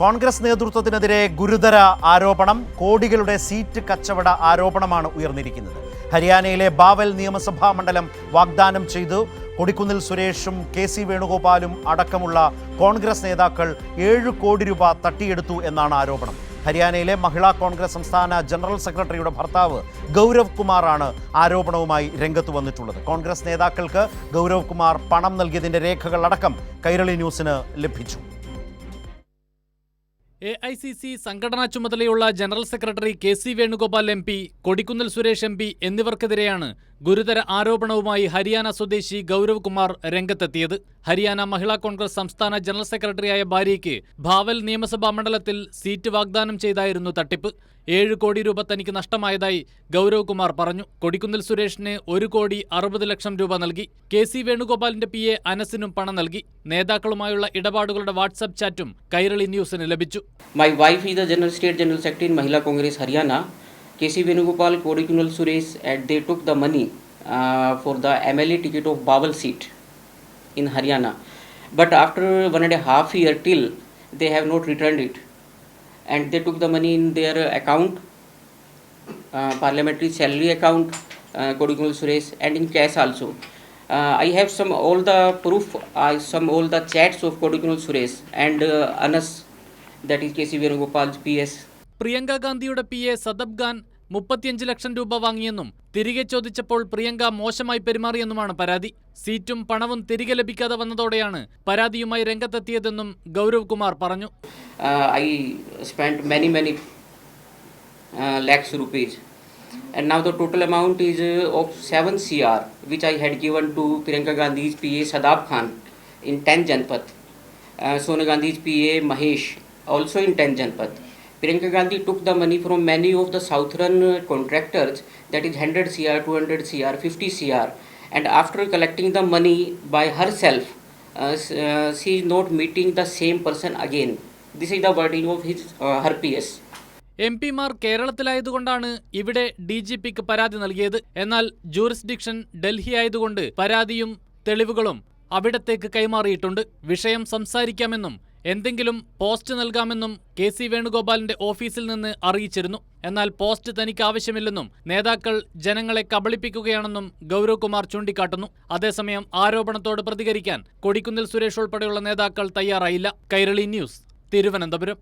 കോൺഗ്രസ് നേതൃത്വത്തിനെതിരെ ഗുരുതര ആരോപണം. കോടികളുടെ സീറ്റ് കച്ചവട ആരോപണമാണ് ഉയർന്നിരിക്കുന്നത്. ഹരിയാനയിലെ ബാവൽ നിയമസഭാ മണ്ഡലം വാഗ്ദാനം ചെയ്തു കൊടിക്കുന്നിൽ സുരേഷും കെ സി വേണുഗോപാലും അടക്കമുള്ള കോൺഗ്രസ് നേതാക്കൾ 7 കോടി രൂപ തട്ടിയെടുത്തു എന്നാണ് ആരോപണം. ഹരിയാനയിലെ മഹിളാ കോൺഗ്രസ് സംസ്ഥാന ജനറൽ സെക്രട്ടറിയുടെ ഭർത്താവ് ഗൗരവ് കുമാറാണ് ആരോപണവുമായി രംഗത്ത് വന്നിട്ടുള്ളത്. കോൺഗ്രസ് നേതാക്കൾക്ക് ഗൗരവ് കുമാർ പണം നൽകിയതിൻ്റെ രേഖകൾ അടക്കം കൈരളി ന്യൂസിന് ലഭിച്ചു. AICC സംഘടനാ ചുമതലയുള്ള general secretary K C Venugopal MP, Kodikunnil Suresh MP എന്നിവർക്കെതിരെയാണ് ഗുരുതര ആരോപണവുമായി ഹരിയാന സ്വദേശി ഗൗരവ് കുമാർ രംഗത്തെത്തിയത്. ഹരിയാന മഹിളാ കോൺഗ്രസ് സംസ്ഥാന ജനറൽ സെക്രട്ടറിയായ ഭാര്യയ്ക്ക് ഭാവൽ നിയമസഭാ മണ്ഡലത്തിൽ സീറ്റ് വാഗ്ദാനം ചെയ്തായിരുന്നു തട്ടിപ്പ്. 7 കോടി രൂപ തനിക്ക് നഷ്ടമായതായി ഗൗരവ് കുമാർ പറഞ്ഞു. കൊടിക്കുന്നിൽ സുരേഷിന് 1,60,00,000 രൂപ നൽകി. കെ സി വേണുഗോപാലിന്റെ PA അനസിനും പണം നൽകി. നേതാക്കളുമായുള്ള ഇടപാടുകളുടെ വാട്സാപ്പ് ചാറ്റും കൈരളി ന്യൂസിന് ലഭിച്ചു. My wife is the state general secretary in Mahila Congress Haryana. K C Venugopal, Kodikunal Suresh, and they took the money for the MLA ticket of Bawal seat in Haryana. But after 1.5 years till, they have not returned it. And they took the money in their account, parliamentary salary account, Kodikunal Suresh, and in cash also. I have all the proof, all the chats of Kodikunal Suresh and Anas, that is K C Venugopal's PS. Priyanka ഗാന്ധിയുടെ PA സദബ് Khan 35 ലക്ഷം രൂപ വാങ്ങിയെന്നും തിരികെ ചോദിച്ചപ്പോൾ പ്രിയങ്ക മോശമായി പെരുമാറിയെന്നുമാണ് പരാതി. സീറ്റും പണവും തിരികെ ലഭിക്കാതെ വന്നതോടെയാണ് പരാതിയുമായി രംഗത്തെത്തിയതെന്നും ഗൗരവ് കുമാർ പറഞ്ഞു. I spent many lakhs rupees, and now the total amount is of 7 CR, which I had given to Priyanka Gandhi's PA Sadab Khan in 10 Janpat, Sonia Gandhi's PA Mahesh also in 10 Janpat. Priyanka Gandhi took the money from many of the southern contractors, that is 100 CR, 200 CR, 50 CR, and after collecting the money by herself, she is not meeting the same person again. This is the wording of her PS. MP-മാർ കേരളത്തിലായതുകൊണ്ടാണ് ഇവിടെ DGPക്ക് പരാതി നൽകിയത്. എന്നാൽ jurisdiction Delhi ആയതുകൊണ്ട് പരാതിയും തെളിവുകളും അവിടത്തേക്ക് കൈമാറിയിട്ടുണ്ട്. വിഷയം സംസാരിക്കാമെന്നും എന്തെങ്കിലും പോസ്റ്റ് നൽകാമെന്നും കെ സി വേണുഗോപാലിന്റെ ഓഫീസിൽ നിന്ന് അറിയിച്ചിരുന്നു. എന്നാൽ പോസ്റ്റ് തനിക്ക് ആവശ്യമില്ലെന്നും നേതാക്കൾ ജനങ്ങളെ കബളിപ്പിക്കുകയാണെന്നും ഗൗരവ് കുമാർ ചൂണ്ടിക്കാട്ടുന്നു. അതേസമയം ആരോപണത്തോട് പ്രതികരിക്കാൻ കൊടിക്കുന്നിൽ സുരേഷ് ഉൾപ്പെടെയുള്ള നേതാക്കൾ തയ്യാറായില്ല. കൈരളി ന്യൂസ്, തിരുവനന്തപുരം.